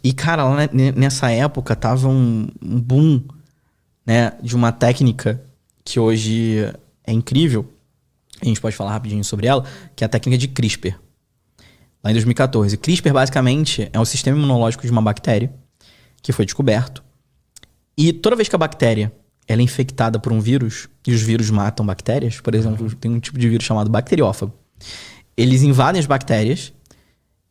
E, cara, lá nessa época tava um boom, né, de uma técnica que hoje é incrível. A gente pode falar rapidinho sobre ela, que é a técnica de CRISPR. Lá em 2014. CRISPR, basicamente, é o sistema imunológico de uma bactéria que foi descoberto. E toda vez que a bactéria ela é infectada por um vírus, e os vírus matam bactérias, por exemplo, tem um tipo de vírus chamado bacteriófago. Eles invadem as bactérias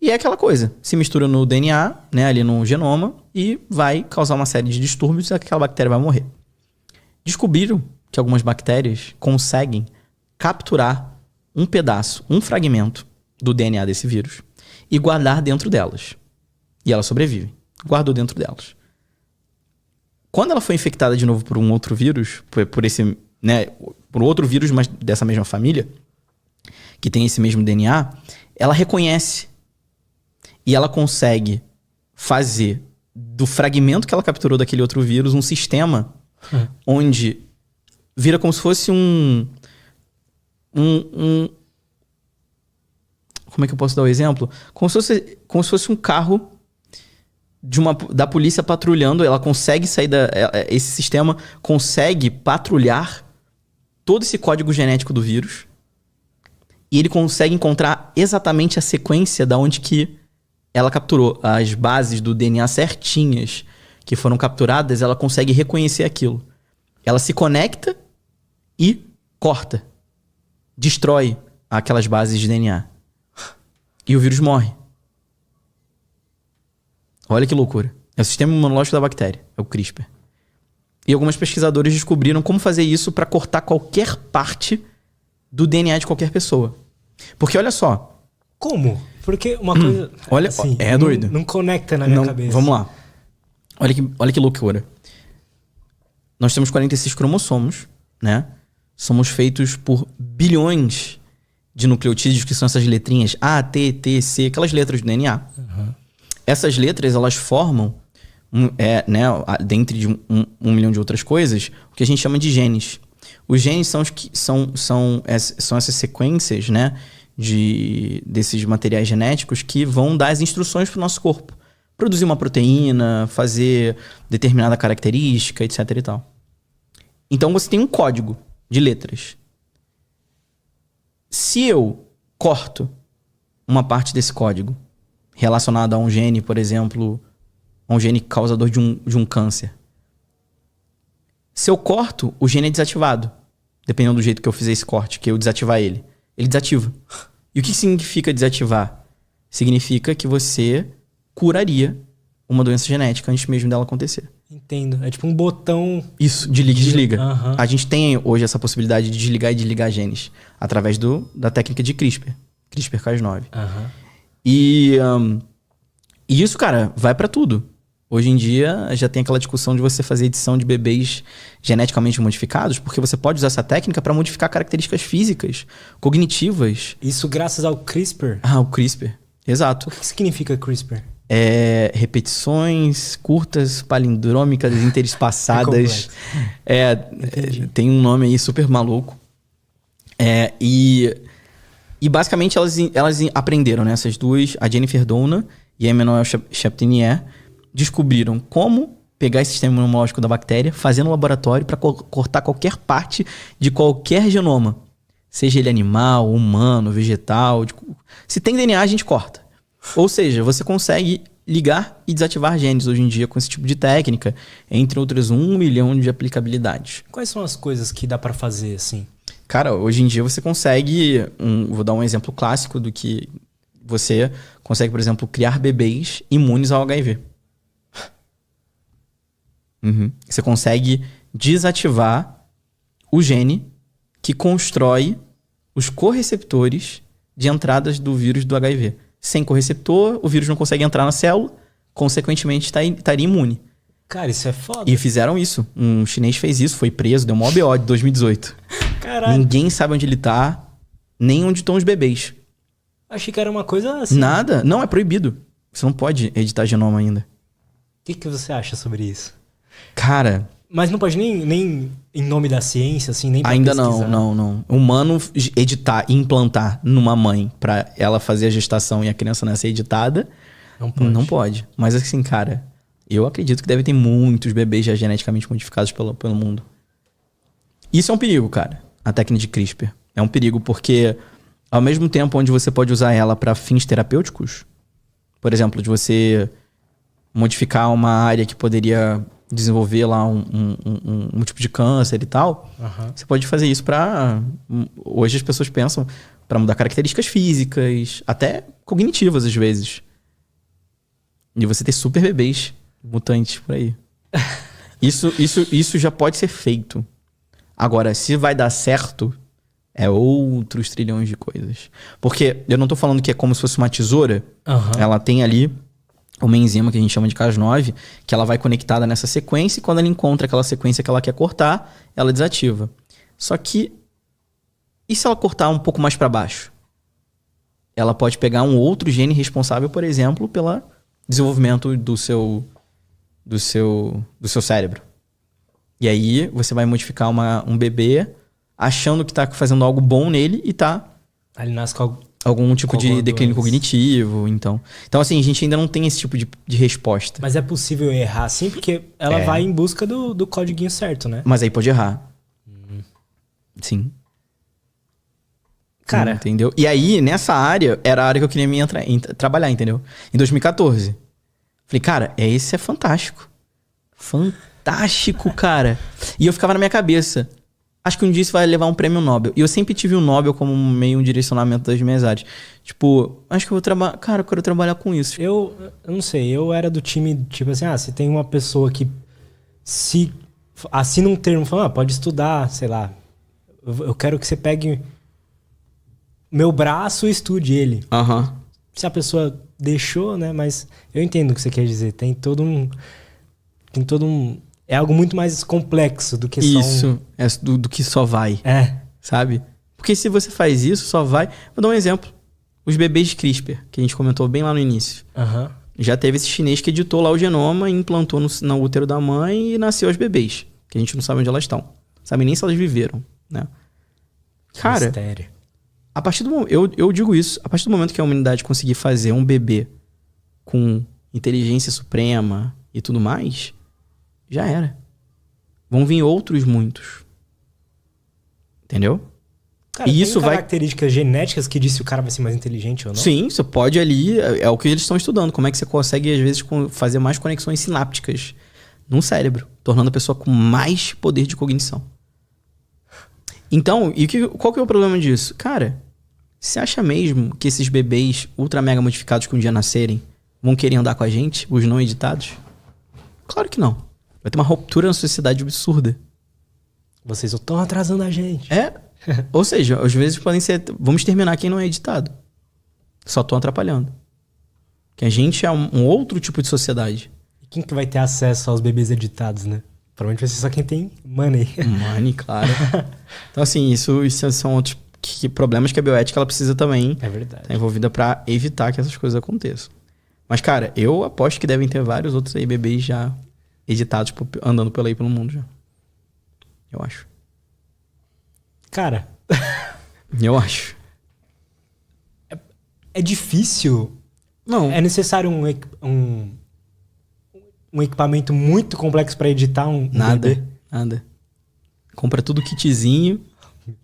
e é aquela coisa, se mistura no DNA, né, ali no genoma, e vai causar uma série de distúrbios e aquela bactéria vai morrer. Descobriram que algumas bactérias conseguem capturar um pedaço, um fragmento do DNA desse vírus e guardar dentro delas. E elas sobrevivem. Guardou dentro delas. Quando ela foi infectada de novo por um outro vírus, por esse, né, por outro vírus, mas dessa mesma família, que tem esse mesmo DNA, ela reconhece e ela consegue fazer do fragmento que ela capturou daquele outro vírus um sistema onde vira como se fosse como é que eu posso dar o exemplo? Como se fosse um carro da polícia patrulhando. Ela consegue sair esse sistema consegue patrulhar todo esse código genético do vírus e ele consegue encontrar exatamente a sequência da onde que ela capturou. As bases do DNA certinhas que foram capturadas, ela consegue reconhecer aquilo. Ela se conecta e corta. Destrói aquelas bases de DNA. E o vírus morre. Olha que loucura. É o sistema imunológico da bactéria. É o CRISPR. E alguns pesquisadores descobriram como fazer isso para cortar qualquer parte do DNA de qualquer pessoa. Porque olha só. Como? Porque uma coisa... Olha, assim, é doido. Não conecta na minha cabeça. Vamos lá. Olha que loucura. Nós temos 46 cromossomos, né? Somos feitos por bilhões de nucleotídeos, que são essas letrinhas A, T, T, C, aquelas letras do DNA. Uhum. Essas letras, elas formam, né, dentre de um milhão de outras coisas, o que a gente chama de genes. Os genes são essas sequências, né, desses materiais genéticos que vão dar as instruções para o nosso corpo. Produzir uma proteína, fazer determinada característica, etc e tal. Então você tem um código de letras. Se eu corto uma parte desse código relacionado a um gene, por exemplo, a um gene causador de um câncer. Se eu corto, o gene é desativado. Dependendo do jeito que eu fizer esse corte, que eu desativar ele. Ele desativa. E o que significa desativar? Significa que você curaria uma doença genética antes mesmo dela acontecer. Entendo. É tipo um botão... Isso, de liga e desliga. Uhum. A gente tem hoje essa possibilidade de desligar e desligar genes através da técnica de CRISPR. CRISPR-Cas9. Uhum. E isso, cara, vai pra tudo. Hoje em dia, já tem aquela discussão de você fazer edição de bebês geneticamente modificados, porque você pode usar essa técnica para modificar características físicas, cognitivas. Isso graças ao CRISPR? Ah, o CRISPR. Exato. O que significa CRISPR? Repetições curtas, palindrômicas, interespaçadas. Tem um nome aí super maluco. E basicamente elas aprenderam, né? Essas duas, a Jennifer Doudna e a Emmanuelle Chaptinier, descobriram como pegar esse sistema imunológico da bactéria, fazer no laboratório para cortar qualquer parte de qualquer genoma. Seja ele animal, humano, vegetal. Se tem DNA, a gente corta. Ou seja, você consegue ligar e desativar genes hoje em dia com esse tipo de técnica, entre outras 1 milhão de aplicabilidades. Quais são as coisas que dá para fazer assim? Cara, hoje em dia você consegue... vou dar um exemplo clássico do que você consegue, por exemplo, criar bebês imunes ao HIV. Uhum. Você consegue desativar o gene que constrói os correceptores de entradas do vírus do HIV. Sem correceptor, o vírus não consegue entrar na célula, consequentemente estaria imune. Cara, isso é foda. E fizeram isso. Um chinês fez isso, foi preso, deu mó BO de 2018. Caralho. Ninguém sabe onde ele tá, nem onde estão os bebês. Achei que era uma coisa assim. Nada. Não, é proibido. Você não pode editar genoma ainda. O que você acha sobre isso? Cara... Mas não pode nem em nome da ciência, assim, nem pra ainda pesquisar. não. Humano editar e implantar numa mãe pra ela fazer a gestação e a criança nascer editada, Não pode. Não pode. Mas assim, cara, eu acredito que deve ter muitos bebês já geneticamente modificados pelo mundo. Isso é um perigo, cara. A técnica de CRISPR. É um perigo porque, ao mesmo tempo onde você pode usar ela para fins terapêuticos, por exemplo, de você modificar uma área que poderia desenvolver lá um tipo de câncer e tal, você pode fazer isso para... Hoje as pessoas pensam para mudar características físicas, até cognitivas às vezes. E você ter super bebês mutantes por aí. Isso já pode ser feito. Agora, se vai dar certo, é outros trilhões de coisas. Porque eu não tô falando que é como se fosse uma tesoura. Ela tem ali uma enzima que a gente chama de Cas9, que ela vai conectada nessa sequência e quando ela encontra aquela sequência que ela quer cortar, ela desativa. Só que, e se ela cortar um pouco mais para baixo? Ela pode pegar um outro gene responsável, por exemplo, pelo desenvolvimento do seu cérebro. E aí você vai modificar um bebê achando que tá fazendo algo bom nele e tá... Ele nasce com algum tipo de declínio cognitivo, então assim, a gente ainda não tem esse tipo de resposta. Mas é possível errar sim, porque ela vai em busca do códiguinho certo, né? Mas aí pode errar. Sim. Cara... Entendeu? E aí, nessa área, era a área que eu queria trabalhar, entendeu? Em 2014. Falei, cara, esse é fantástico. Fantástico, cara. E eu ficava na minha cabeça... Acho que um dia isso vai levar um prêmio Nobel. E eu sempre tive o Nobel como meio um direcionamento das minhas áreas. Tipo, acho que eu vou trabalhar... Cara, eu quero trabalhar com isso. Eu não sei, eu era do time, tipo assim, se tem uma pessoa que se assina um termo, fala, pode estudar, sei lá. Eu quero que você pegue meu braço e estude ele. Se a pessoa deixou, né? Mas eu entendo o que você quer dizer. Tem todo um... É algo muito mais complexo do que só isso, é do que só vai. Sabe? Porque se você faz isso, só vai... Vou dar um exemplo. Os bebês de CRISPR, que a gente comentou bem lá no início. Já teve esse chinês que editou lá o genoma e implantou no útero da mãe e nasceu os bebês. Que a gente não sabe onde elas estão. Sabe nem se elas viveram, né? Cara, mistério. A partir do momento... Eu digo isso. A partir do momento que a humanidade conseguir fazer um bebê com inteligência suprema e tudo mais... Já era. Vão vir outros muitos. Entendeu? Cara, e isso tem características genéticas que diz se o cara vai ser mais inteligente ou não? Sim, você pode ali... É o que eles estão estudando. Como é que você consegue, às vezes, fazer mais conexões sinápticas no cérebro. Tornando a pessoa com mais poder de cognição. Então, qual que é o problema disso? Cara, você acha mesmo que esses bebês ultra mega modificados que um dia nascerem vão querer andar com a gente? Os não editados? Claro que não. Vai ter uma ruptura na sociedade absurda. Vocês estão atrasando a gente. Ou seja, às vezes podem ser... Vamos terminar quem não é editado. Só estão atrapalhando. Que a gente é um outro tipo de sociedade. E quem que vai ter acesso aos bebês editados, né? Provavelmente vai ser só quem tem money. Money, claro. Então assim, isso são outros problemas que a bioética ela precisa também estar envolvida para evitar que essas coisas aconteçam. Mas cara, eu aposto que devem ter vários outros aí bebês já... editados andando pelo mundo já. Eu acho. Cara... Eu acho. É difícil? Não. É necessário um equipamento muito complexo para editar um bebê? Nada. Compra tudo kitzinho,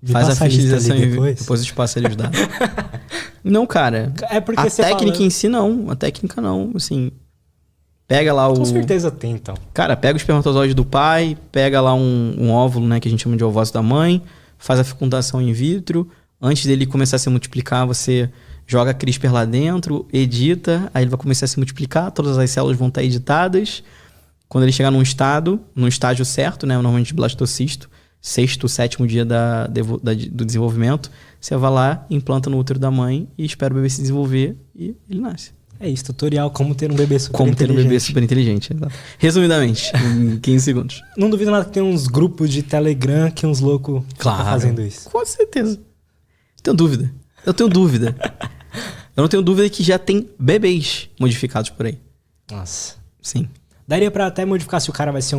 faz a fertilização e depois os passa ali os dados. Não, cara. É porque a técnica em si não. A técnica não, assim... Pega lá Com certeza tem, então. Cara, pega o espermatozoide do pai, pega lá um óvulo, né, que a gente chama de ovócito da mãe, faz a fecundação in vitro. Antes dele começar a se multiplicar, você joga a CRISPR lá dentro, edita, aí ele vai começar a se multiplicar, todas as células vão estar editadas. Quando ele chegar num estágio certo, né, normalmente blastocisto, 6º, 7º dia do desenvolvimento, você vai lá, implanta no útero da mãe e espera o bebê se desenvolver e ele nasce. É isso, tutorial como ter um bebê super inteligente. Como ter um bebê super inteligente, exato. Resumidamente, em 15 segundos. Não duvido nada que tem uns grupos de Telegram que uns loucos estão fazendo isso. Com certeza. Eu tenho dúvida. Eu não tenho dúvida que já tem bebês modificados por aí. Nossa. Sim. Daria pra até modificar se o cara vai ser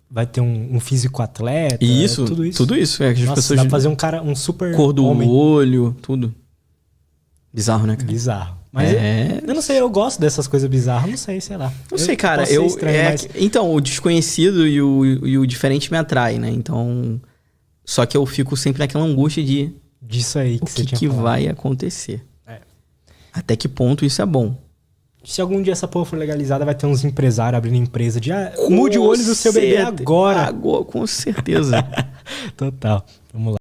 vai ter um físico atleta. Isso, tudo isso. Tudo isso. As Nossa, pessoas dá pra fazer um cara, um super cor do homem. olho, tudo. Bizarro, né, cara? Bizarro. Mas eu não sei, eu gosto dessas coisas bizarras, não sei, sei lá. Não sei, cara. posso ser estranho, mas... Então, o desconhecido e o diferente me atrai, né? Então. Só que eu fico sempre naquela angústia de. Disso aí o que você tinha que falado. vai acontecer. É. Até que ponto isso é bom. Se algum dia essa porra for legalizada, vai ter uns empresários abrindo empresa de mude o olho do seu bebê agora. Com certeza. Total. Vamos lá.